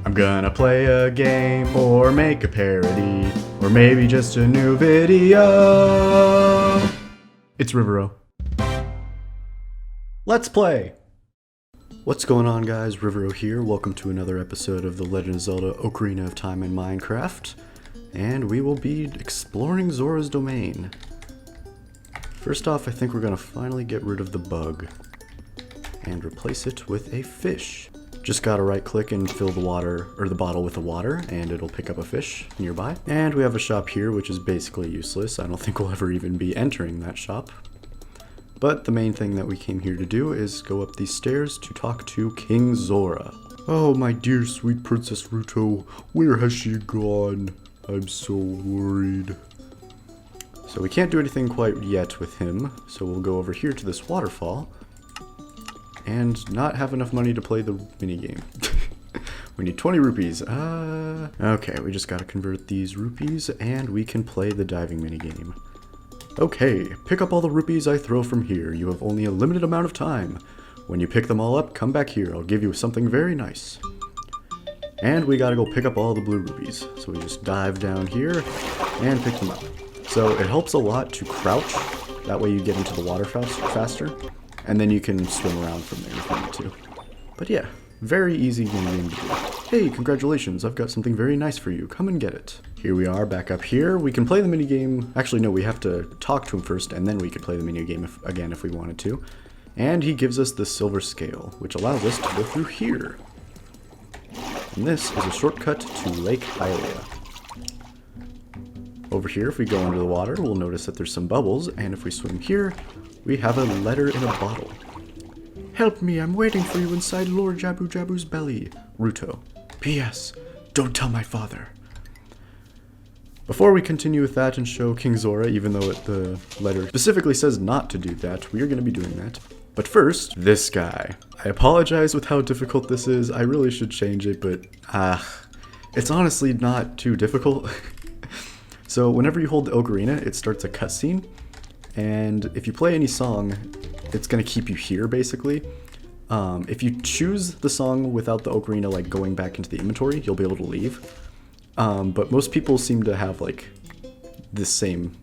I'm gonna play a game, or make a parody, or maybe just a new video. It's Rivero. Let's play! What's going on, guys? Rivero here. Welcome to another episode of The Legend of Zelda Ocarina of Time in Minecraft. And we will be exploring Zora's domain. First off, I think we're gonna finally get rid of the bug and replace it with a fish. Just gotta right click and fill the water, or the bottle with the water, and it'll pick up a fish nearby. And we have a shop here, which is basically useless. I don't think we'll ever even be entering that shop. But the main thing that we came here to do is go up these stairs to talk to King Zora. Oh, my dear sweet Princess Ruto, where has she gone? I'm so worried. So we can't do anything quite yet with him, so we'll go over here to this waterfall and not have enough money to play the minigame. We need 20 rupees. Okay, we just gotta convert these rupees and we can play the diving minigame. Okay, pick up all the rupees I throw from here. You have only a limited amount of time. When you pick them all up, come back here. I'll give you something very nice. And we gotta go pick up all the blue rupees. So we just dive down here and pick them up. So it helps a lot to crouch. That way you get into the water faster. And then you can swim around from there if you need to. But yeah, very easy game to do. Hey, congratulations, I've got something very nice for you. Come and get it. Here we are, back up here. We can play the minigame. Actually, no, we have to talk to him first, and then we can play the minigame again if we wanted to. And he gives us the silver scale, which allows us to go through here. And this is a shortcut to Lake Hylia. Over here, if we go under the water, we'll notice that there's some bubbles, and if we swim here, we have a letter in a bottle. Help me, I'm waiting for you inside Lord Jabu Jabu's belly. Ruto. P.S. Don't tell my father. Before we continue with that and show King Zora, even though the letter specifically says not to do that, we are going to be doing that. But first, this guy. I apologize with how difficult this is. I really should change it, but it's honestly not too difficult. So whenever you hold the ocarina, it starts a cutscene. And if you play any song, it's going to keep you here, basically. If you choose the song without the ocarina, like, going back into the inventory, you'll be able to leave. But most people seem to have, like, this same...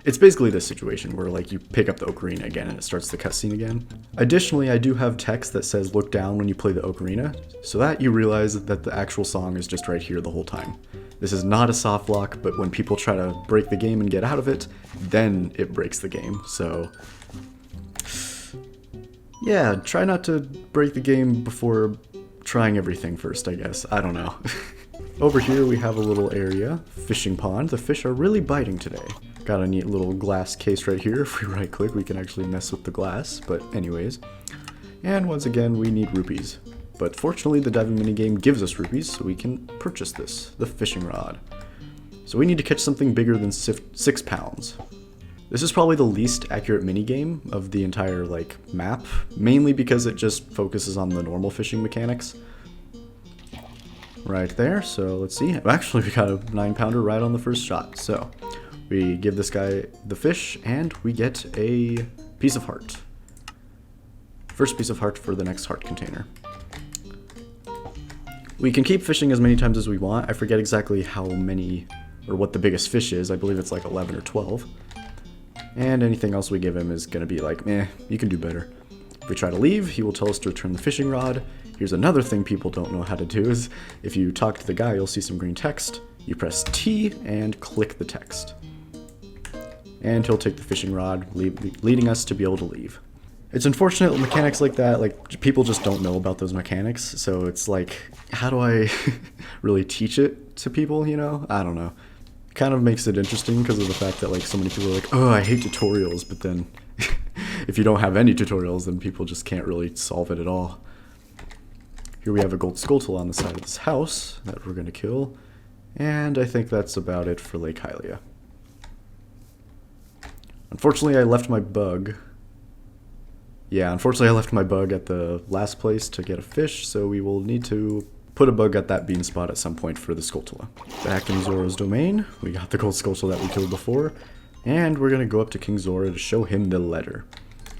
It's basically this situation where, like, you pick up the ocarina again and it starts the cutscene again. Additionally, I do have text that says look down when you play the ocarina, so that you realize that the actual song is just right here the whole time. This is not a soft lock, but when people try to break the game and get out of it, then it breaks the game, so... Yeah, try not to break the game before trying everything first, I guess. I don't know. Over here we have a little area, fishing pond. The fish are really biting today. Got a neat little glass case right here. If we right click, we can actually mess with the glass, but anyways. And once again, we need rupees. But fortunately, the diving minigame gives us rupees, so we can purchase this, the fishing rod. So we need to catch something bigger than 6 pounds. This is probably the least accurate minigame of the entire, like, map, mainly because it just focuses on the normal fishing mechanics. Right there, so let's see. Actually, we got a 9-pounder right on the first shot, so we give this guy the fish, and we get a piece of heart. First piece of heart for the next heart container. We can keep fishing as many times as we want. I forget exactly how many, or what the biggest fish is. I believe it's like 11 or 12. And anything else we give him is going to be like, meh, you can do better. If we try to leave, he will tell us to return the fishing rod. Here's another thing people don't know how to do is, if you talk to the guy, you'll see some green text. You press T and click the text. And he'll take the fishing rod, leading us to be able to leave. It's unfortunate that mechanics like that, like, people just don't know about those mechanics, so it's like, how do I really teach it to people, you know? I don't know. It kind of makes it interesting because of the fact that, like, so many people are like, oh, I hate tutorials, but then if you don't have any tutorials, then people just can't really solve it at all. Here we have a gold skulltula on the side of this house that we're going to kill, and I think that's about it for Lake Hylia. Unfortunately, I left my bug. Yeah, unfortunately I left my bug at the last place to get a fish, so we will need to put a bug at that bean spot at some point for the skulltula. Back in Zora's domain, we got the gold skulltula that we killed before, and we're going to go up to King Zora to show him the letter.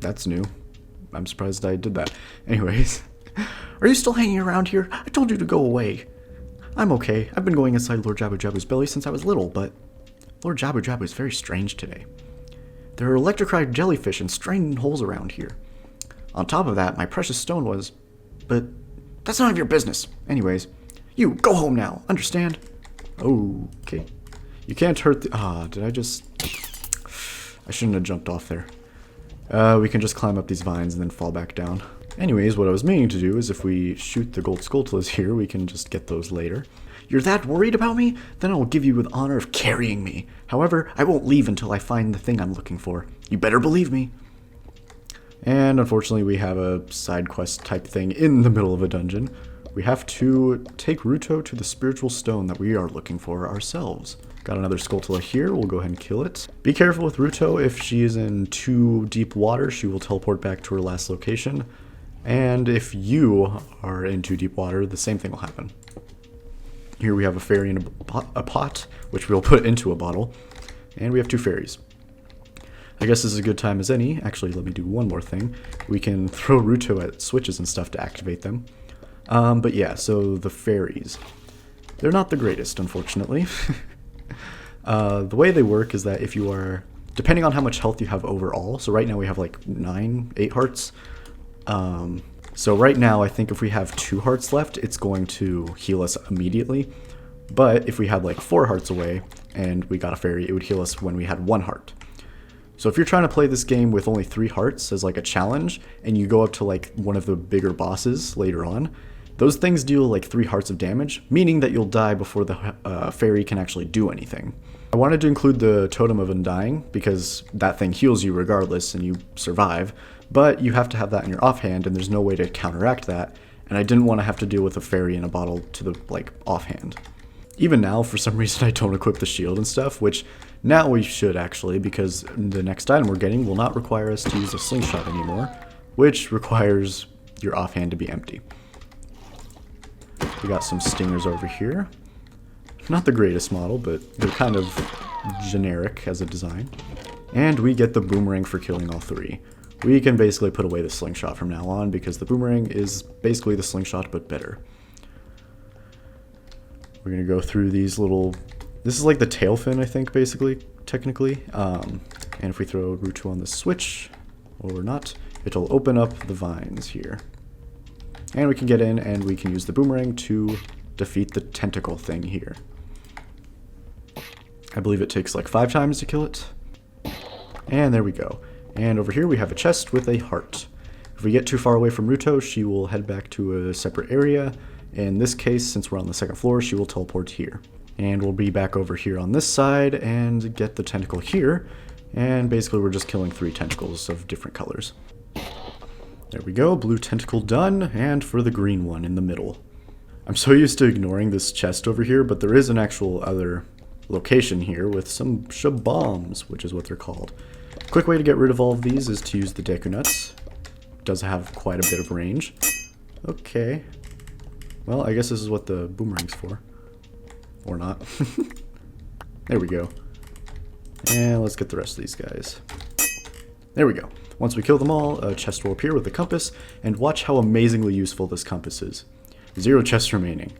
That's new. I'm surprised I did that. Anyways. Are you still hanging around here? I told you to go away. I'm okay. I've been going inside Lord Jabu Jabu's belly since I was little, but Lord Jabu Jabu is very strange today. There are electrified jellyfish and straining holes around here. On top of that, my precious stone was... But that's none of your business. Anyways, you, go home now. Understand? Okay. You can't hurt the... did I just... I shouldn't have jumped off there. We can just climb up these vines and then fall back down. Anyways, what I was meaning to do is if we shoot the gold skulltulas here, we can just get those later. You're that worried about me? Then I will give you the honor of carrying me. However, I won't leave until I find the thing I'm looking for. You better believe me. And unfortunately, we have a side quest type thing in the middle of a dungeon. We have to take Ruto to the spiritual stone that we are looking for ourselves. Got another skulltula here. We'll go ahead and kill it. Be careful with Ruto. If she is in too deep water, she will teleport back to her last location. And if you are in too deep water, the same thing will happen. Here we have a fairy in a pot, which we'll put into a bottle. And we have 2 fairies. I guess this is a good time as any. Actually, let me do one more thing. We can throw Ruto at switches and stuff to activate them. But yeah, so the fairies. They're not the greatest, unfortunately. The way they work is that if you are... Depending on how much health you have overall, so right now we have like 8 hearts. So right now, I think if we have 2 hearts left, it's going to heal us immediately. But if we had like 4 hearts away and we got a fairy, it would heal us when we had 1 heart. So if you're trying to play this game with only 3 hearts as like a challenge, and you go up to like one of the bigger bosses later on, those things deal like 3 hearts of damage, meaning that you'll die before the fairy can actually do anything. I wanted to include the Totem of Undying, because that thing heals you regardless and you survive, but you have to have that in your offhand and there's no way to counteract that, and I didn't want to have to deal with a fairy in a bottle to the like offhand. Even now, for some reason, I don't equip the shield and stuff, which now we should actually, because the next item we're getting will not require us to use a slingshot anymore, which requires your offhand to be empty. We got some stingers over here. Not the greatest model, but they're kind of generic as a design. And we get the boomerang for killing all 3. We can basically put away the slingshot from now on, because the boomerang is basically the slingshot, but better. We're going to go through these little... This is like the tail fin, I think, basically, technically. And if we throw Ruto on the switch, or not, it'll open up the vines here. And we can get in, and we can use the boomerang to defeat the tentacle thing here. I believe it takes like 5 times to kill it. And there we go. And over here we have a chest with a heart. If we get too far away from Ruto, she will head back to a separate area. In this case, since we're on the 2nd floor, she will teleport here. And we'll be back over here on this side and get the tentacle here. And basically we're just killing 3 tentacles of different colors. There we go, blue tentacle done, and for the green one in the middle. I'm so used to ignoring this chest over here, but there is an actual other location here with some shabombs, which is what they're called. Quick way to get rid of all of these is to use the Deku Nuts. Does have quite a bit of range. Okay. Well, I guess this is what the boomerang's for. Or not. There we go. And let's get the rest of these guys. There we go. Once we kill them all, a chest will appear with the compass, and watch how amazingly useful this compass is. 0 chests remaining.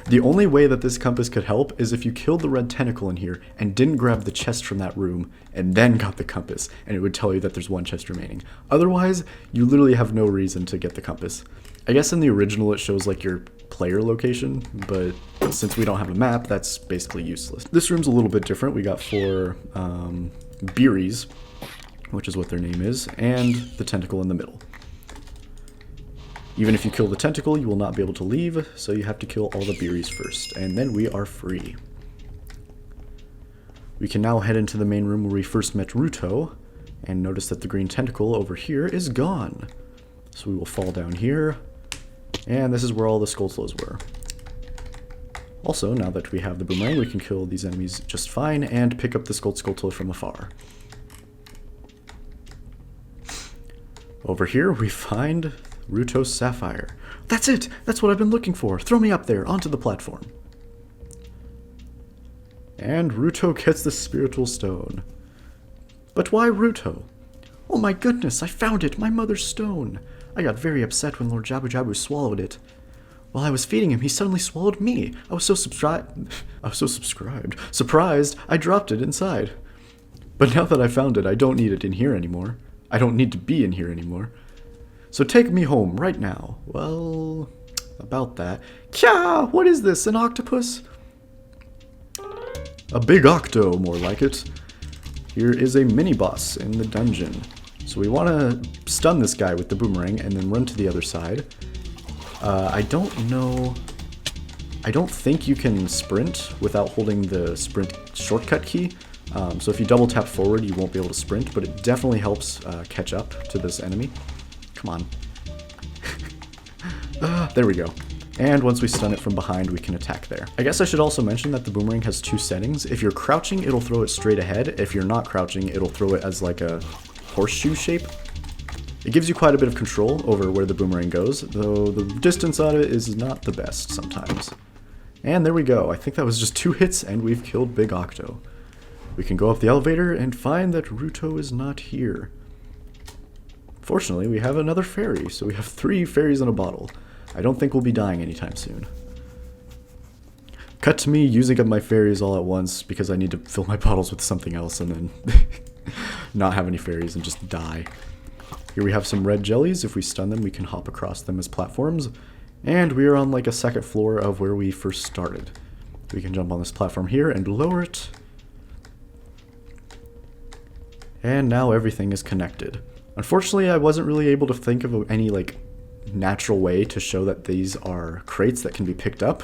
The only way that this compass could help is if you killed the red tentacle in here and didn't grab the chest from that room and then got the compass, and it would tell you that there's 1 chest remaining. Otherwise, you literally have no reason to get the compass. I guess in the original it shows like your player location, but since we don't have a map, that's basically useless. This room's a little bit different. We got 4 Beeries, which is what their name is, and the tentacle in the middle. Even if you kill the tentacle, you will not be able to leave, so you have to kill all the Beeries first, and then we are free. We can now head into the main room where we first met Ruto, and notice that the green tentacle over here is gone. So we will fall down here, and this is where all the skulltulas were. Also, now that we have the boomerang, we can kill these enemies just fine, and pick up the skulltula from afar. Over here, we find Ruto's Sapphire. That's it! That's what I've been looking for! Throw me up there, onto the platform. And Ruto gets the spiritual stone. But why Ruto? Oh my goodness, I found it! My mother's stone! I got very upset when Lord Jabu Jabu swallowed it. While I was feeding him, he suddenly swallowed me. I was so surprised, I dropped it inside. But now that I found it, I don't need it in here anymore. I don't need to be in here anymore. So take me home right now. Well, about that. Kya! What is this, an octopus? A big octo, more like it. Here is a mini-boss in the dungeon. So we want to stun this guy with the boomerang and then run to the other side. I don't know... I don't think you can sprint without holding the sprint shortcut key. So if you double tap forward, you won't be able to sprint, but it definitely helps catch up to this enemy. Come on. There we go. And once we stun it from behind, we can attack there. I guess I should also mention that the boomerang has two settings. If you're crouching, it'll throw it straight ahead. If you're not crouching, it'll throw it as like a horseshoe shape. It gives you quite a bit of control over where the boomerang goes, though the distance on it is not the best sometimes. And there we go. I think that was just 2 hits and we've killed Big Octo. We can go up the elevator and find that Ruto is not here. Fortunately, we have another fairy, so we have 3 fairies in a bottle. I don't think we'll be dying anytime soon. Cut to me using up my fairies all at once because I need to fill my bottles with something else and then not have any fairies and just die. Here we have some red jellies. If we stun them, we can hop across them as platforms. And we are on like a second floor of where we first started. We can jump on this platform here and lower it. And now everything is connected. Unfortunately, I wasn't really able to think of any like natural way to show that these are crates that can be picked up.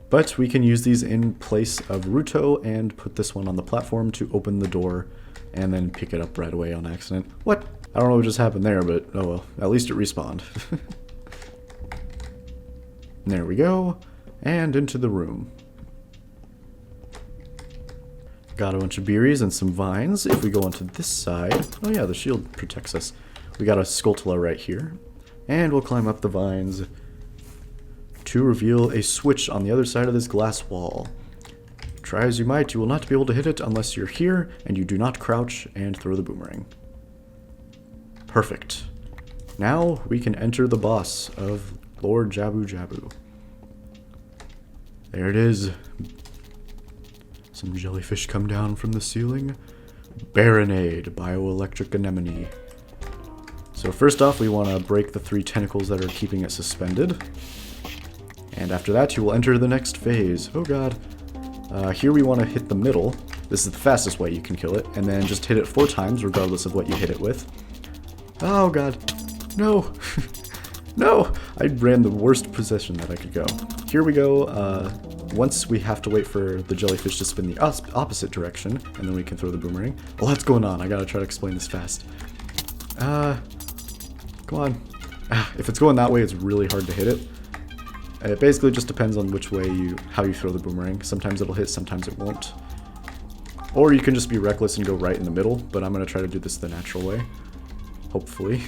But we can use these in place of Ruto and put this one on the platform to open the door and then pick it up right away on accident. What? I don't know what just happened there, but oh well, at least it respawned. There we go, and into the room. Got a bunch of berries and some vines. If we go onto this side, oh yeah, the shield protects us. We got a Skulltula right here, and we'll climb up the vines to reveal a switch on the other side of this glass wall. Try as you might, you will not be able to hit it unless you're here, and you do not crouch and throw the boomerang. Perfect. Now we can enter the boss of Lord Jabu Jabu. There it is. Some jellyfish come down from the ceiling. Barinade, bioelectric anemone. So first off, we want to break the 3 tentacles that are keeping it suspended. And after that, you will enter the next phase. Oh god. Here we want to hit the middle. This is the fastest way you can kill it. And then just hit it 4 times, regardless of what you hit it with. Oh god. No. No! I ran the worst position that I could go. Here we go. Once we have to wait for the jellyfish to spin the opposite direction, and then we can throw the boomerang. A lot's going on. I gotta try to explain this fast. Come on. If it's going that way, it's really hard to hit it. It basically just depends on which way how you throw the boomerang. Sometimes it'll hit, sometimes it won't. Or you can just be reckless and go right in the middle, but I'm gonna try to do this the natural way. Hopefully.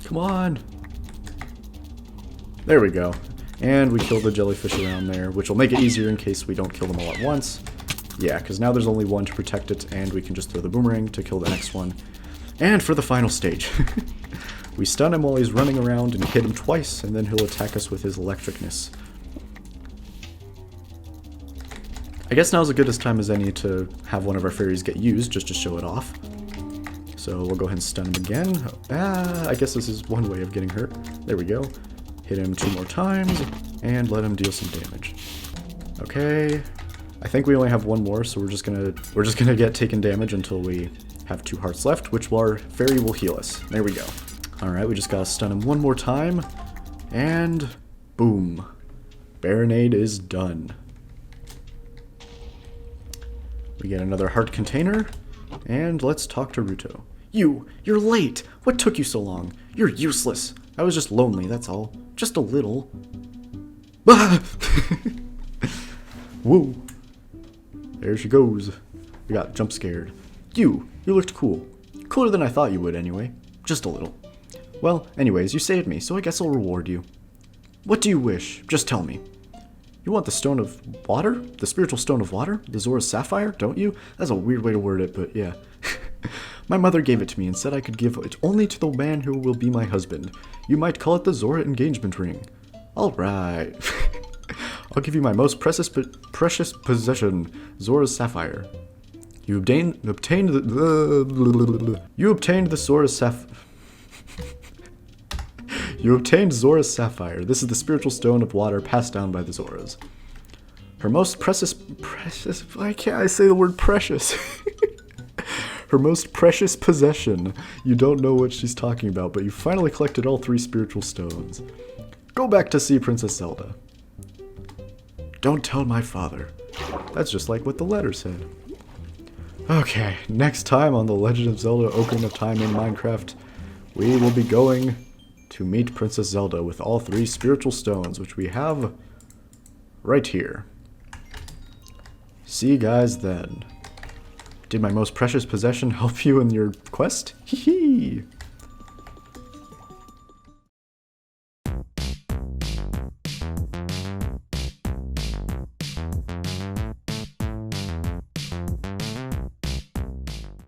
Come on! There we go. And we killed the jellyfish around there, which will make it easier in case we don't kill them all at once. Yeah, because now there's only one to protect it, and we can just throw the boomerang to kill the next one. And for the final stage. We stun him while he's running around and hit him twice, and then he'll attack us with his electricness. I guess now's as good a time as any to have one of our fairies get used, just to show it off. So we'll go ahead and stun him again. I guess this is one way of getting hurt. There we go. Hit him 2 more times, and let him deal some damage. Okay. I think we only have 1 more, so we're just gonna get taken damage until we have 2 hearts left, which our fairy will heal us. There we go. Alright, we just gotta stun him 1 more time, and boom. Barinade is done. We get another heart container, and let's talk to Ruto. You're late! What took you so long? You're useless. I was just lonely, that's all. Just a little. Whoa. There she goes. We got jump scared. You looked cool. Cooler than I thought you would anyway. Just a little. Well, anyways, you saved me, so I guess I'll reward you. What do you wish? Just tell me. You want the stone of water? The spiritual stone of water? The Zora's Sapphire, don't you? That's a weird way to word it, but yeah. My mother gave it to me and said I could give it only to the man who will be my husband. You might call it the Zora engagement ring. Alright. I'll give you my most precious possession, Zora's Sapphire. You obtained the Zora's Sapphire. You obtained Zora's Sapphire. This is the spiritual stone of water passed down by the Zoras. Her most precious, why can't I say the word precious? Her most precious possession. You don't know what she's talking about, but you finally collected all 3 spiritual stones. Go back to see Princess Zelda. Don't tell my father. That's just like what the letter said. Okay, next time on The Legend of Zelda Ocarina of Time in Minecraft, we will be going to meet Princess Zelda with all 3 spiritual stones, which we have right here. See you guys then. Did my most precious possession help you in your quest? Hee hee!